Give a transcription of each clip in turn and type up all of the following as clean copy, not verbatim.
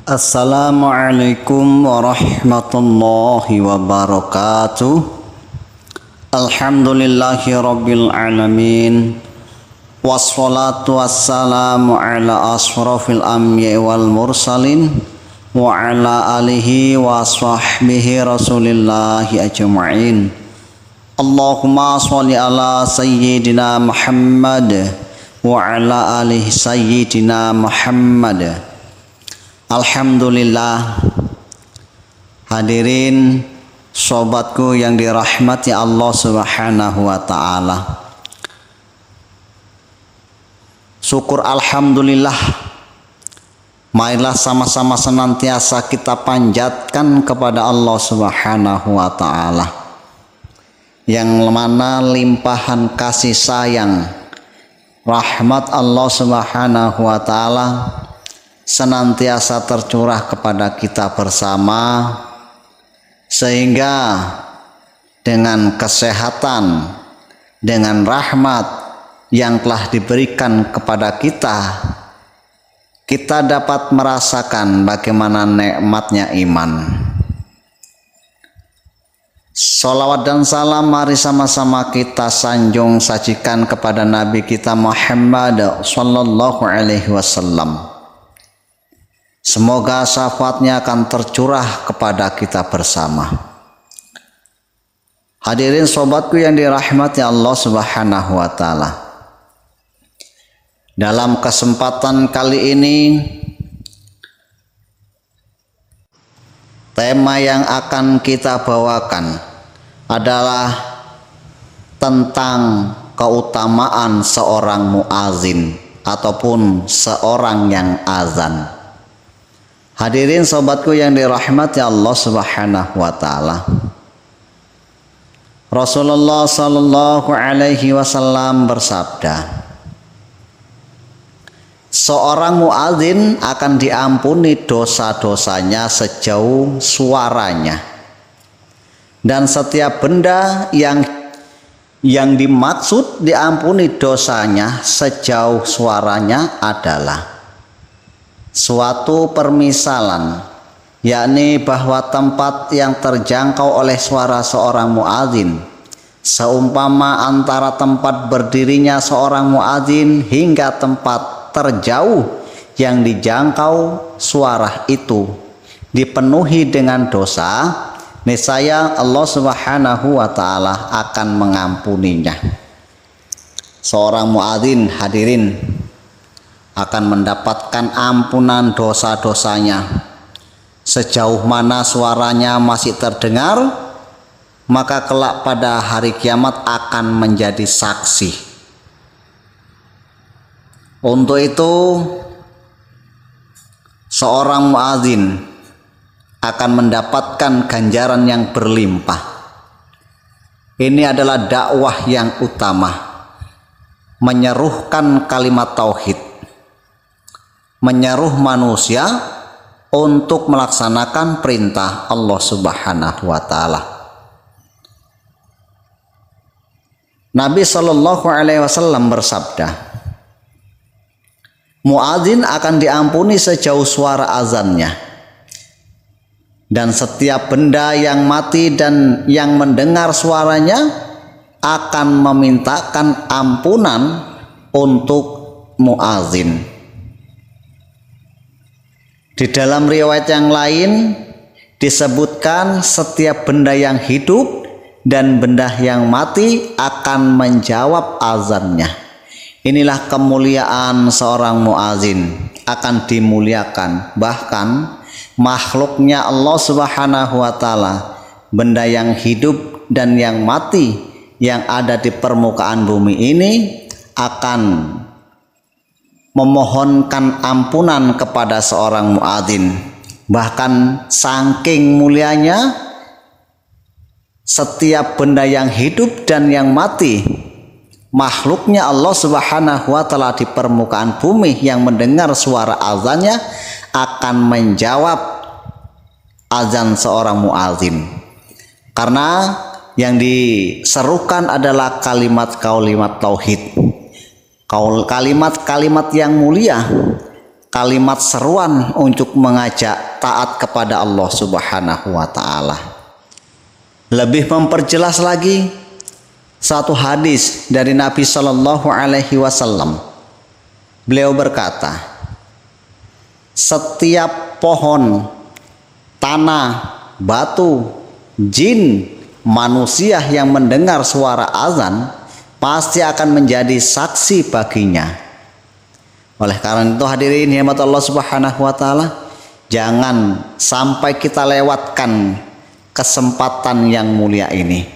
Assalamualaikum warahmatullahi wabarakatuh. Alhamdulillahi rabbil alamin. Wassalatu wassalamu ala asrafil anbiya'i wal mursalin wa ala alihi wa sahbihi rasulillahi ajma'in. Allahumma sholli ala sayyidina Muhammad wa ala alihi sayyidina Muhammad. Alhamdulillah, hadirin sobatku yang dirahmati Allah Subhanahu wa ta'ala. Syukur alhamdulillah, marilah sama-sama senantiasa kita panjatkan kepada Allah Subhanahu wa ta'ala, yang mana limpahan kasih sayang rahmat Allah Subhanahu wa ta'ala senantiasa tercurah kepada kita bersama, sehingga dengan kesehatan, dengan rahmat yang telah diberikan kepada kita, kita dapat merasakan bagaimana nikmatnya iman. Salawat dan salam mari sama-sama kita sanjung sajikan kepada Nabi kita Muhammad sallallahu alaihi wasallam. Semoga syafaatnya akan tercurah kepada kita bersama. Hadirin sobatku yang dirahmati Allah Subhanahu wa ta'ala. Dalam kesempatan kali ini, tema yang akan kita bawakan adalah tentang keutamaan seorang muazin ataupun seorang yang azan. Hadirin sobatku yang dirahmati Allah Subhanahu wa ta'ala. Rasulullah sallallahu alaihi wasallam bersabda, seorang muadzin akan diampuni dosa-dosanya sejauh suaranya, dan setiap benda yang dimaksud diampuni dosanya sejauh suaranya adalah suatu permisalan, yakni bahwa tempat yang terjangkau oleh suara seorang muadzin seumpama antara tempat berdirinya seorang muadzin hingga tempat terjauh yang dijangkau suara itu dipenuhi dengan dosa, niscaya Allah Subhanahu wa ta'ala akan mengampuninya. Seorang muadzin, hadirin, akan mendapatkan ampunan dosa-dosanya sejauh mana suaranya masih terdengar, maka kelak pada hari kiamat akan menjadi saksi. Untuk itu seorang muadzin akan mendapatkan ganjaran yang berlimpah. Ini adalah dakwah yang utama, menyerukan kalimat tauhid, menyeruh manusia untuk melaksanakan perintah Allah Subhanahu wa ta'ala. Nabi sallallahu alaihi wasallam bersabda, muadzin akan diampuni sejauh suara azannya, dan setiap benda yang mati dan yang mendengar suaranya akan memintakan ampunan untuk muadzin. Di dalam riwayat yang lain disebutkan setiap benda yang hidup dan benda yang mati akan menjawab azannya. Inilah kemuliaan seorang muadzin, akan dimuliakan. Bahkan makhluknya Allah Subhanahu wa ta'ala, benda yang hidup dan yang mati yang ada di permukaan bumi ini akan memohonkan ampunan kepada seorang muadzin. Bahkan saking mulianya setiap benda yang hidup dan yang mati, makhluknya Allah Subhanahu wa ta'ala di permukaan bumi yang mendengar suara azannya akan menjawab azan seorang muadzin, karena yang diserukan adalah kalimat tauhid, kalimat-kalimat yang mulia, kalimat seruan untuk mengajak taat kepada Allah Subhanahu wa taala. Lebih memperjelas lagi, satu hadis dari Nabi Shallallahu alaihi wasallam. Beliau berkata, setiap pohon, tanah, batu, jin, manusia yang mendengar suara azan pasti akan menjadi saksi baginya. Oleh karena itu hadirin rahmat Allah Subhanahu wa taala, jangan sampai kita lewatkan kesempatan yang mulia ini.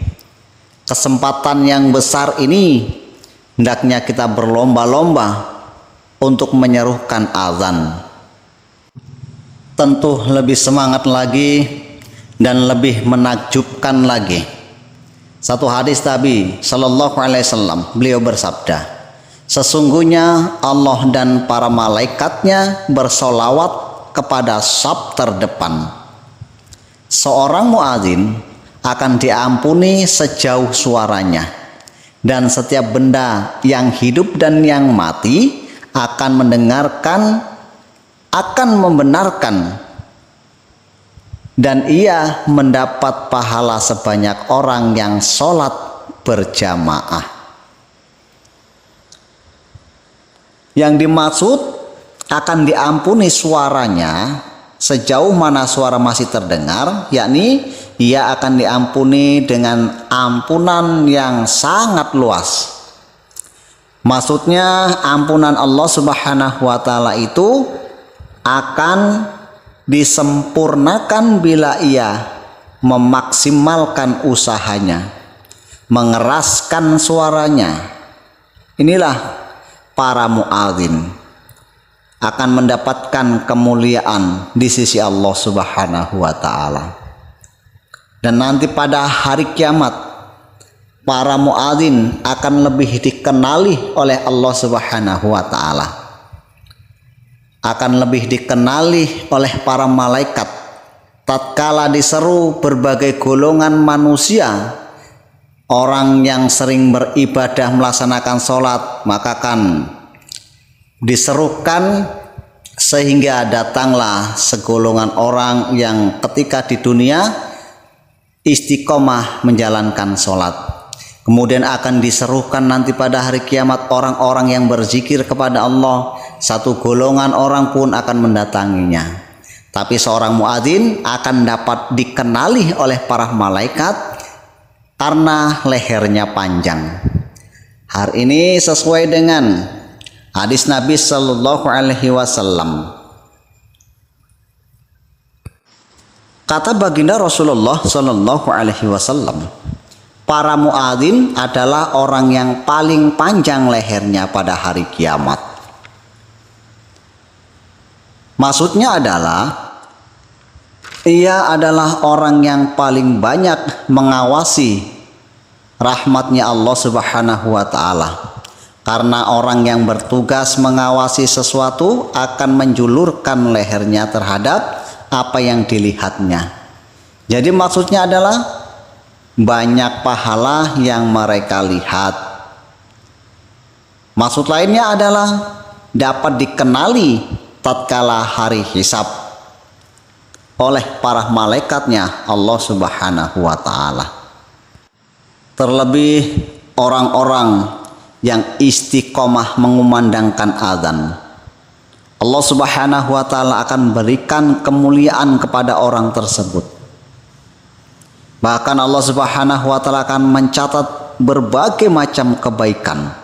Kesempatan yang besar ini hendaknya kita berlomba-lomba untuk menyerukan azan. Tentu lebih semangat lagi dan lebih menakjubkan lagi. Satu hadis Nabi Sallallahu Alaihi Wasallam, beliau bersabda, sesungguhnya Allah dan para malaikatnya bersolawat kepada saf terdepan. Seorang muadzin akan diampuni sejauh suaranya, dan setiap benda yang hidup dan yang mati akan membenarkan, dan ia mendapat pahala sebanyak orang yang sholat berjamaah. Yang dimaksud akan diampuni suaranya sejauh mana suara masih terdengar, yakni ia akan diampuni dengan ampunan yang sangat luas. Maksudnya ampunan Allah Subhanahu wa taala itu akan disempurnakan bila ia memaksimalkan usahanya, mengeraskan suaranya. Inilah para muadzin akan mendapatkan kemuliaan di sisi Allah Subhanahu wa taala. Dan nanti pada hari kiamat, para muadzin akan lebih dikenali oleh Allah Subhanahu wa taala. Akan lebih dikenali oleh para malaikat tatkala diseru berbagai golongan manusia. Orang yang sering beribadah melaksanakan sholat, maka kan diserukan sehingga datanglah segolongan orang yang ketika di dunia istiqomah menjalankan sholat. Kemudian akan diserukan nanti pada hari kiamat orang-orang yang berzikir kepada Allah. Satu golongan orang pun akan mendatanginya. Tapi seorang muadzin akan dapat dikenali oleh para malaikat karena lehernya panjang. Hal ini sesuai dengan hadis Nabi Sallallahu Alaihi Wasallam. Kata baginda Rasulullah Sallallahu Alaihi Wasallam, para muadzin adalah orang yang paling panjang lehernya pada hari kiamat. Maksudnya adalah ia adalah orang yang paling banyak mengawasi rahmatnya Allah Subhanahu wa taala. Karena orang yang bertugas mengawasi sesuatu akan menjulurkan lehernya terhadap apa yang dilihatnya. Jadi maksudnya adalah banyak pahala yang mereka lihat. Maksud lainnya adalah dapat dikenali tatkala hari hisab oleh para malaikatnya Allah Subhanahu wa taala. Terlebih orang-orang yang istiqomah mengumandangkan azan, Allah Subhanahu wa taala akan berikan kemuliaan kepada orang tersebut. Bahkan Allah Subhanahu wa taala akan mencatat berbagai macam kebaikan.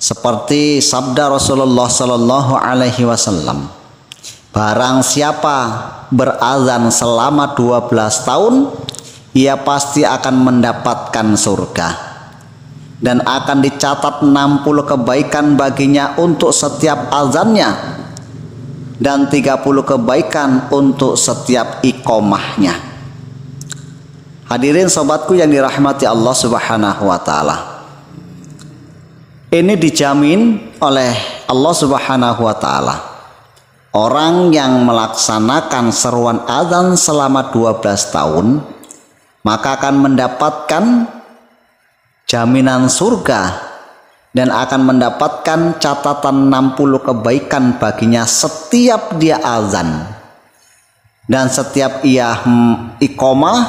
Seperti sabda Rasulullah sallallahu alaihi wasallam, barang siapa berazan selama 12 tahun, ia pasti akan mendapatkan surga. Dan akan dicatat 60 kebaikan baginya untuk setiap azannya, dan 30 kebaikan untuk setiap iqomahnya. Hadirin sobatku yang dirahmati Allah Subhanahu wa taala, ini dijamin oleh Allah Subhanahu wa taala. Orang yang melaksanakan seruan azan selama 12 tahun maka akan mendapatkan jaminan surga dan akan mendapatkan catatan 60 kebaikan baginya setiap dia azan. Dan setiap ia iqamah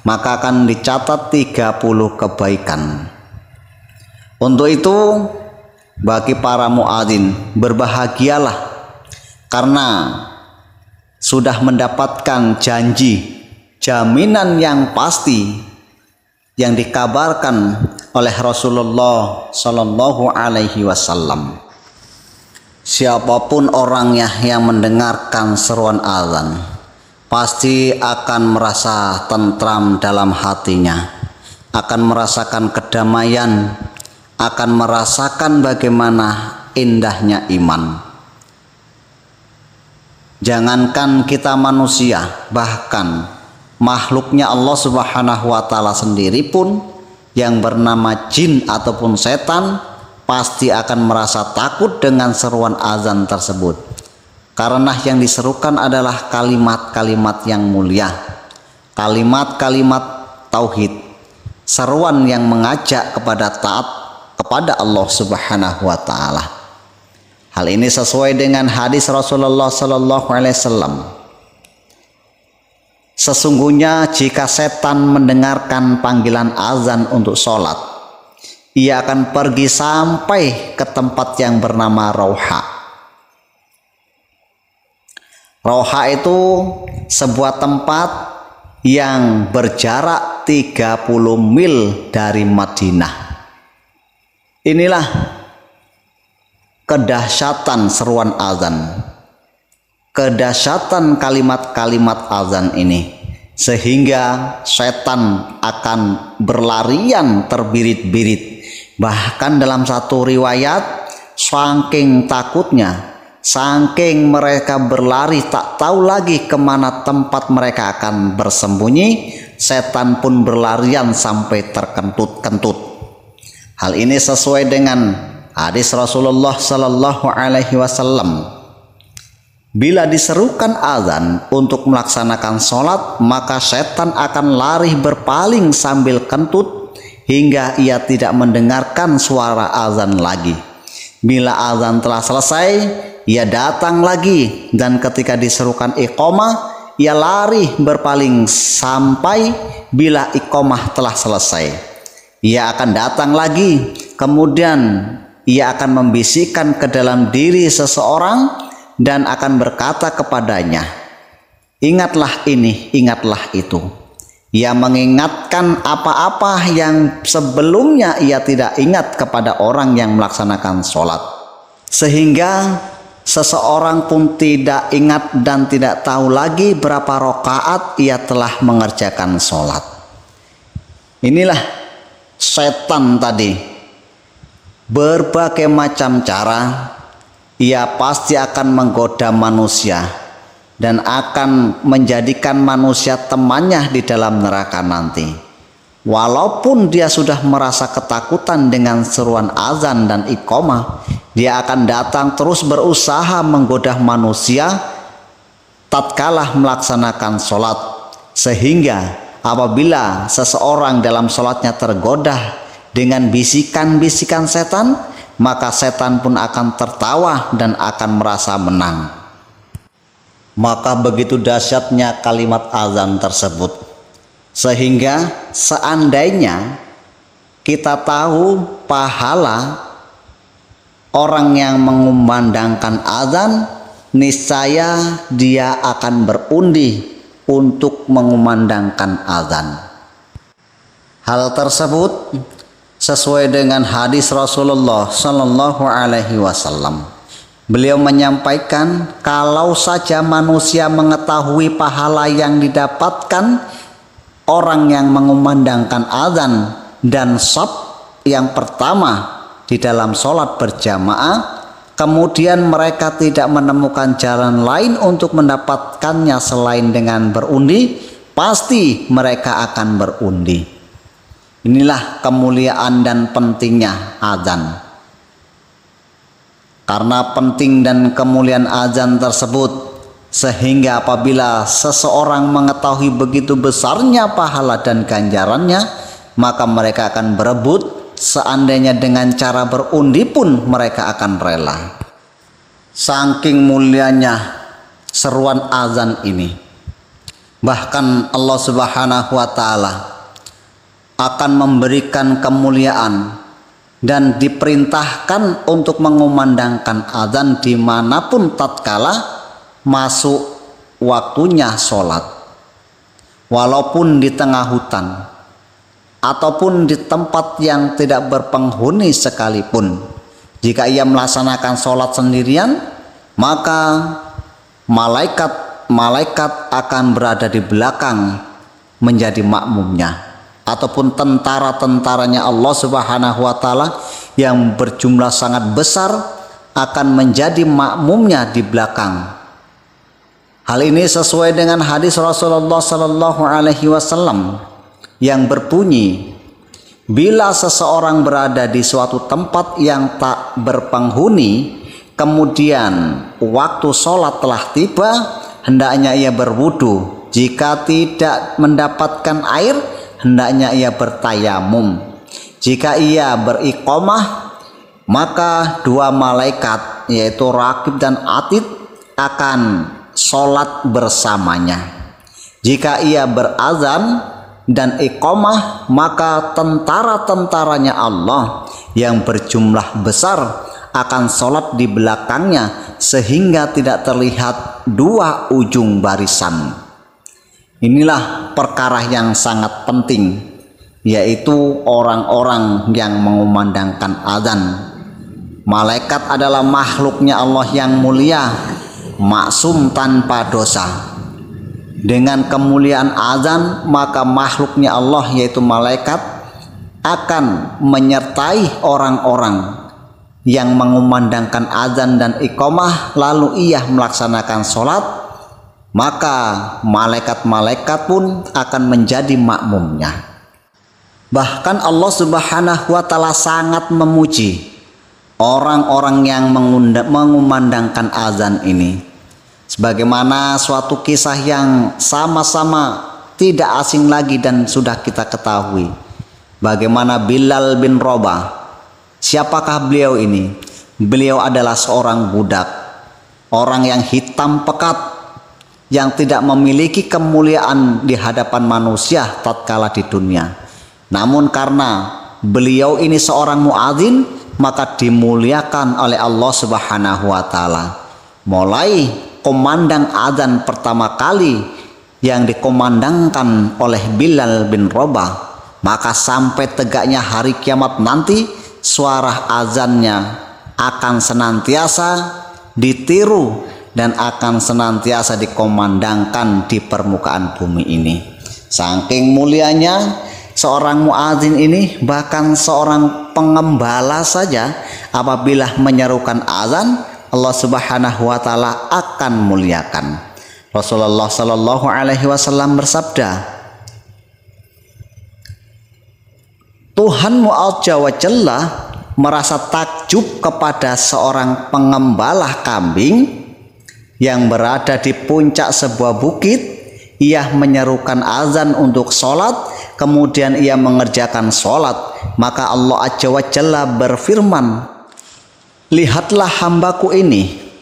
maka akan dicatat 30 kebaikan. Untuk itu bagi para muadzin berbahagialah karena sudah mendapatkan janji, jaminan yang pasti yang dikabarkan oleh Rasulullah Shallallahu Alaihi Wasallam. Siapapun orangnya yang mendengarkan seruan azan pasti akan merasa tentram dalam hatinya, akan merasakan kedamaian, akan merasakan bagaimana indahnya iman. Jangankan kita manusia, bahkan makhluknya Allah Subhanahu wa Ta'ala sendiri pun yang bernama jin ataupun setan pasti akan merasa takut dengan seruan azan tersebut, karena yang diserukan adalah kalimat-kalimat yang mulia, kalimat-kalimat tauhid, seruan yang mengajak kepada taat kepada Allah Subhanahu wa Ta'ala. Hal ini sesuai dengan hadis Rasulullah Sallallahu Alaihi Wasallam. Sesungguhnya jika setan mendengarkan panggilan azan untuk sholat, ia akan pergi sampai ke tempat yang bernama Rauha. Rauha itu sebuah tempat yang berjarak 30 mil dari Madinah. Inilah kedahsyatan seruan azan, kedahsyatan kalimat-kalimat azan ini, sehingga setan akan berlarian terbirit-birit. Bahkan dalam satu riwayat, saking takutnya, saking mereka berlari tak tahu lagi kemana tempat mereka akan bersembunyi, setan pun berlarian sampai terkentut-kentut. Hal ini sesuai dengan hadis Rasulullah Sallallahu Alaihi Wasallam. Bila diserukan azan untuk melaksanakan sholat, maka setan akan lari berpaling sambil kentut hingga ia tidak mendengarkan suara azan lagi. Bila azan telah selesai, ia datang lagi, dan ketika diserukan iqamah, ia lari berpaling sampai bila iqamah telah selesai. Ia akan datang lagi, kemudian ia akan membisikkan ke dalam diri seseorang dan akan berkata kepadanya, ingatlah ini, ingatlah itu. Ia mengingatkan apa-apa yang sebelumnya ia tidak ingat kepada orang yang melaksanakan sholat, sehingga seseorang pun tidak ingat dan tidak tahu lagi berapa rakaat ia telah mengerjakan sholat. Inilah setan tadi. Berbagai macam cara ia pasti akan menggoda manusia dan akan menjadikan manusia temannya di dalam neraka nanti. Walaupun dia sudah merasa ketakutan dengan seruan azan dan iqamah, dia akan datang terus berusaha menggoda manusia tatkala melaksanakan sholat, sehingga apabila seseorang dalam sholatnya tergoda dengan bisikan-bisikan setan, maka setan pun akan tertawa dan akan merasa menang. Maka begitu dahsyatnya kalimat azan tersebut, sehingga seandainya kita tahu pahala orang yang mengumandangkan azan, niscaya dia akan berundi untuk mengumandangkan azan. Hal tersebut sesuai dengan hadis Rasulullah Sallallahu Alaihi Wasallam. Beliau menyampaikan, kalau saja manusia mengetahui pahala yang didapatkan orang yang mengumandangkan azan dan shaf yang pertama di dalam sholat berjamaah, kemudian mereka tidak menemukan jalan lain untuk mendapatkannya selain dengan berundi, pasti mereka akan berundi. Inilah kemuliaan dan pentingnya azan. Karena penting dan kemuliaan azan tersebut, sehingga apabila seseorang mengetahui begitu besarnya pahala dan ganjarannya, maka mereka akan berebut seandainya dengan cara berundi pun mereka akan rela. Saking mulianya seruan azan ini, bahkan Allah Subhanahu wa Ta'ala akan memberikan kemuliaan dan diperintahkan untuk mengumandangkan azan dimanapun tatkala masuk waktunya sholat, walaupun di tengah hutan ataupun di tempat yang tidak berpenghuni sekalipun. Jika ia melaksanakan sholat sendirian, maka malaikat akan berada di belakang menjadi makmumnya, ataupun tentara-tentaranya Allah Subhanahu wa Ta'ala yang berjumlah sangat besar akan menjadi makmumnya di belakang. Hal ini sesuai dengan hadis Rasulullah Sallallahu Alaihi Wasallam yang berbunyi, bila seseorang berada di suatu tempat yang tak berpenghuni, kemudian waktu sholat telah tiba, hendaknya ia berwudu. Jika tidak mendapatkan air, hendaknya ia bertayamum. Jika ia beriqamah, maka dua malaikat yaitu Raqib dan Atid akan sholat bersamanya. Jika ia berazan dan iqamah, maka tentara-tentaranya Allah yang berjumlah besar akan sholat di belakangnya sehingga tidak terlihat dua ujung barisan. Inilah perkara yang sangat penting, yaitu orang-orang yang mengumandangkan azan. Malaikat adalah makhluknya Allah yang mulia, maksum tanpa dosa. Dengan kemuliaan azan, maka makhluknya Allah yaitu malaikat akan menyertai orang-orang yang mengumandangkan azan dan iqamah, lalu ia melaksanakan sholat, maka malaikat-malaikat pun akan menjadi makmumnya. Bahkan Allah Subhanahu wa Ta'ala sangat memuji orang-orang yang mengumandangkan azan ini, sebagaimana suatu kisah yang sama-sama tidak asing lagi dan sudah kita ketahui, bagaimana Bilal bin Rabah. Siapakah beliau ini? Beliau adalah seorang budak, orang yang hitam pekat, yang tidak memiliki kemuliaan di hadapan manusia tatkala di dunia. Namun karena beliau ini seorang muadzin, maka dimuliakan oleh Allah Subhanahu wa Ta'ala. Mulai komandang azan pertama kali yang dikomandangkan oleh Bilal bin Rabah, maka sampai tegaknya hari kiamat nanti, suara azannya akan senantiasa ditiru dan akan senantiasa dikomandangkan di permukaan bumi ini. Saking mulianya seorang muadzin ini, bahkan seorang pengembala saja apabila menyerukan azan, Allah Subhanahu wa Ta'ala akan muliakan. Rasulullah Sallallahu Alaihi Wasallam bersabda, Tuhanmu Azza wa Jalla merasa takjub kepada seorang pengembala kambing yang berada di puncak sebuah bukit. Ia menyerukan azan untuk sholat, kemudian ia mengerjakan sholat. Maka Allah Azza wa Jalla berfirman, lihatlah hambaku ini,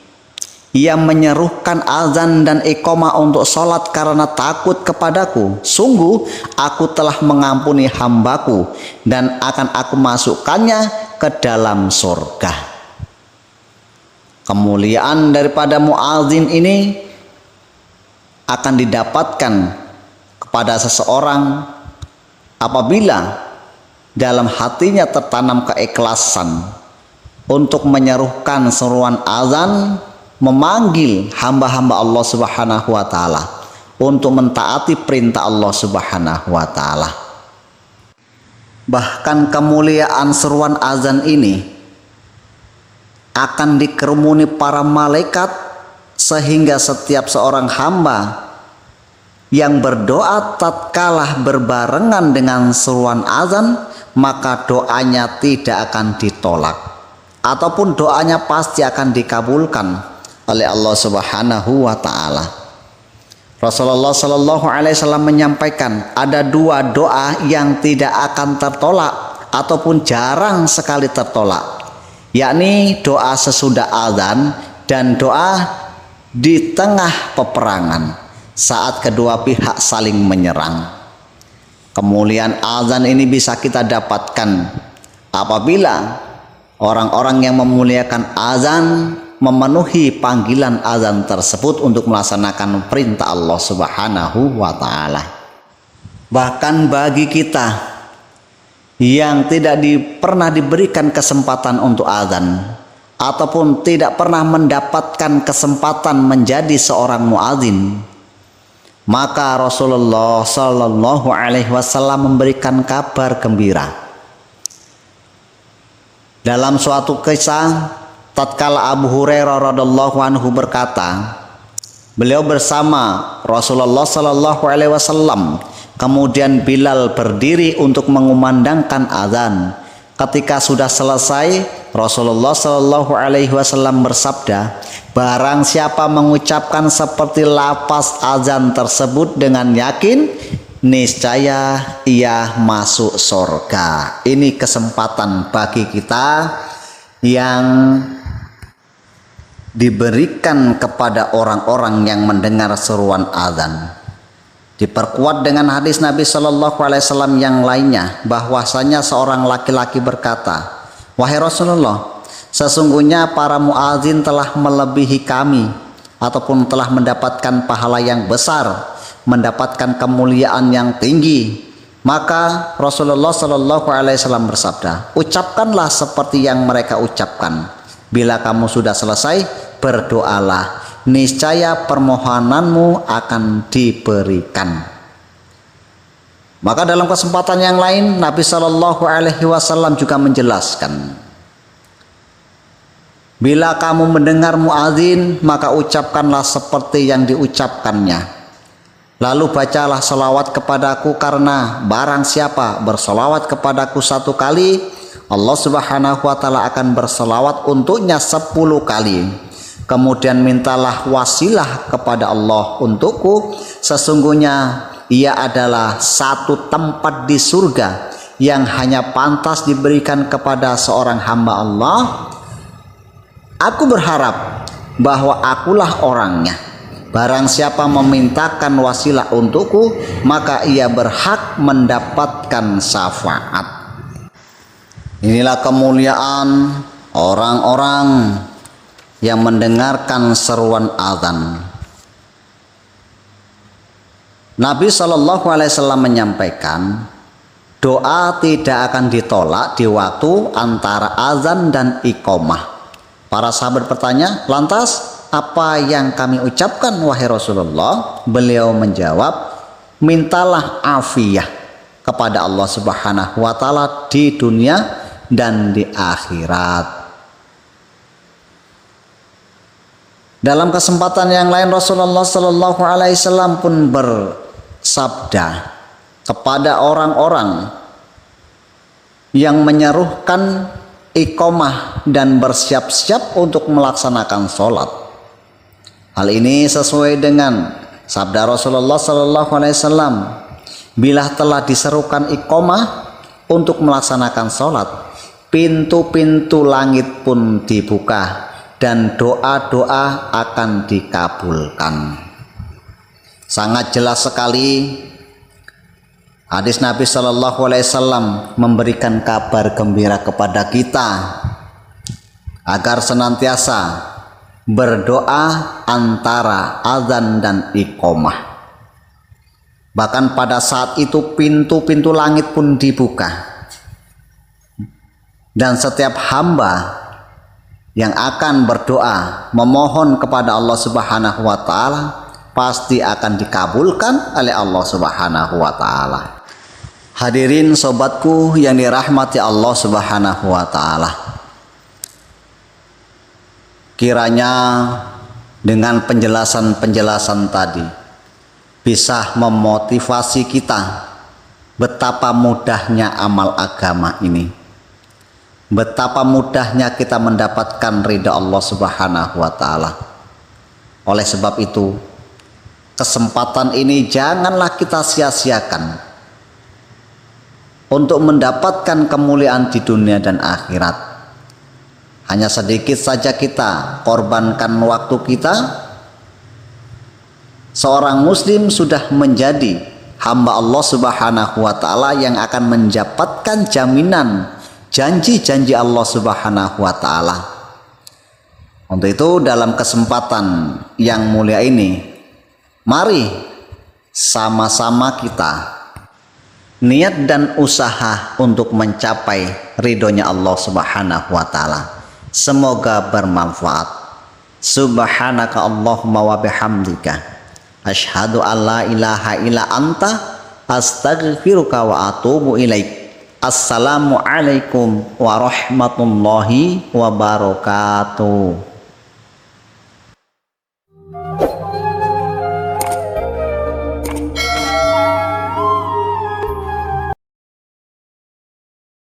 ia menyerukan azan dan iqamah untuk sholat karena takut kepadaku. Sungguh aku telah mengampuni hambaku dan akan aku masukkannya ke dalam surga. Kemuliaan daripada muadzin ini akan didapatkan kepada seseorang apabila dalam hatinya tertanam keikhlasan untuk menyerukan seruan azan, memanggil hamba-hamba Allah Subhanahu wa Ta'ala untuk mentaati perintah Allah Subhanahu wa Ta'ala. Bahkan kemuliaan seruan azan ini akan dikerumuni para malaikat, sehingga setiap seorang hamba yang berdoa tatkala berbarengan dengan seruan azan, maka doanya tidak akan ditolak, ataupun doanya pasti akan dikabulkan oleh Allah Subhanahu wa Ta'ala. Rasulullah Sallallahu Alaihi Wasallam menyampaikan ada dua doa yang tidak akan tertolak ataupun jarang sekali tertolak, yakni doa sesudah azan dan doa di tengah peperangan saat kedua pihak saling menyerang. Kemuliaan azan ini bisa kita dapatkan apabila orang-orang yang memuliakan azan memenuhi panggilan azan tersebut untuk melaksanakan perintah Allah Subhanahu wa taala. Bahkan bagi kita yang tidak pernah diberikan kesempatan untuk azan ataupun tidak pernah mendapatkan kesempatan menjadi seorang muadzin, maka Rasulullah Shallallahu Alaihi Wasallam memberikan kabar gembira. Dalam suatu kisah, tatkala Abu Hurairah radhiallahu anhu berkata, beliau bersama Rasulullah Shallallahu Alaihi Wasallam, kemudian Bilal berdiri untuk mengumandangkan azan. Ketika sudah selesai, Rasulullah Shallallahu Alaihi Wasallam bersabda, barang siapa mengucapkan seperti lafaz azan tersebut dengan yakin, niscaya ia masuk surga. Ini kesempatan bagi kita yang diberikan kepada orang-orang yang mendengar seruan azan. Diperkuat dengan hadis Nabi Shallallahu Alaihi Wasallam yang lainnya, bahwasanya seorang laki-laki berkata, wahai Rasulullah, sesungguhnya para muadzin telah melebihi kami ataupun telah mendapatkan pahala yang besar, mendapatkan kemuliaan yang tinggi. Maka Rasulullah Shallallahu Alaihi Wasallam bersabda, ucapkanlah seperti yang mereka ucapkan. Bila kamu sudah selesai, berdoalah, niscaya permohonanmu akan diberikan. Maka dalam kesempatan yang lain, Nabi Shallallahu Alaihi Wasallam juga menjelaskan, bila kamu mendengar muadzin, maka ucapkanlah seperti yang diucapkannya. Lalu bacalah salawat kepadaku, karena barang siapa bersalawat kepadaku 1 kali, Allah Subhanahu wa taala akan bersalawat untuknya 10 kali. Kemudian mintalah wasilah kepada Allah untukku, sesungguhnya ia adalah satu tempat di surga yang hanya pantas diberikan kepada seorang hamba Allah. Aku berharap bahwa akulah orangnya. Barang siapa memintakan wasilah untukku, maka ia berhak mendapatkan syafaat. Inilah kemuliaan orang-orang yang mendengarkan seruan azan. Nabi Shallallahu Alaihi Wasallam menyampaikan, doa tidak akan ditolak di waktu antara azan dan iqomah. Para sahabat bertanya, lantas apa yang kami ucapkan wahai Rasulullah? Beliau menjawab, mintalah afiyah kepada Allah Subhanahu wa taala di dunia dan di akhirat. Dalam kesempatan yang lain, Rasulullah Shallallahu Alaihi Wasallam pun bersabda kepada orang-orang yang menyerukan iqomah dan bersiap-siap untuk melaksanakan sholat. Hal ini sesuai dengan sabda Rasulullah Shallallahu Alaihi Wasallam, bila telah diserukan iqomah untuk melaksanakan sholat, pintu-pintu langit pun dibuka dan doa-doa akan dikabulkan. Sangat jelas sekali hadis Nabi Shallallahu Alaihi Wasallam memberikan kabar gembira kepada kita agar senantiasa berdoa antara azan dan iqomah. Bahkan pada saat itu pintu-pintu langit pun dibuka, dan setiap hamba yang akan berdoa memohon kepada Allah Subhanahu wa taala pasti akan dikabulkan oleh Allah Subhanahu wa taala. Hadirin sobatku yang dirahmati Allah Subhanahu wa taala, kiranya dengan penjelasan-penjelasan tadi bisa memotivasi kita betapa mudahnya amal agama ini, betapa mudahnya kita mendapatkan ridha Allah Subhanahu wa taala. Oleh sebab itu, kesempatan ini janganlah kita sia-siakan. untuk mendapatkan kemuliaan di dunia dan akhirat. Hanya sedikit saja kita korbankan waktu kita, seorang muslim sudah menjadi hamba Allah Subhanahu wa taala yang akan mendapatkan jaminan janji-janji Allah Subhanahu wa taala. Untuk itu dalam kesempatan yang mulia ini, mari sama-sama kita niat dan usaha untuk mencapai ridhonya Allah Subhanahu wa taala. Semoga bermanfaat. Subhanaka Allahumma wa bihamdika asyhadu an la ilaha illa anta astaghfiruka wa atubu ilaik. Assalamualaikum warahmatullahi wabarakatuh.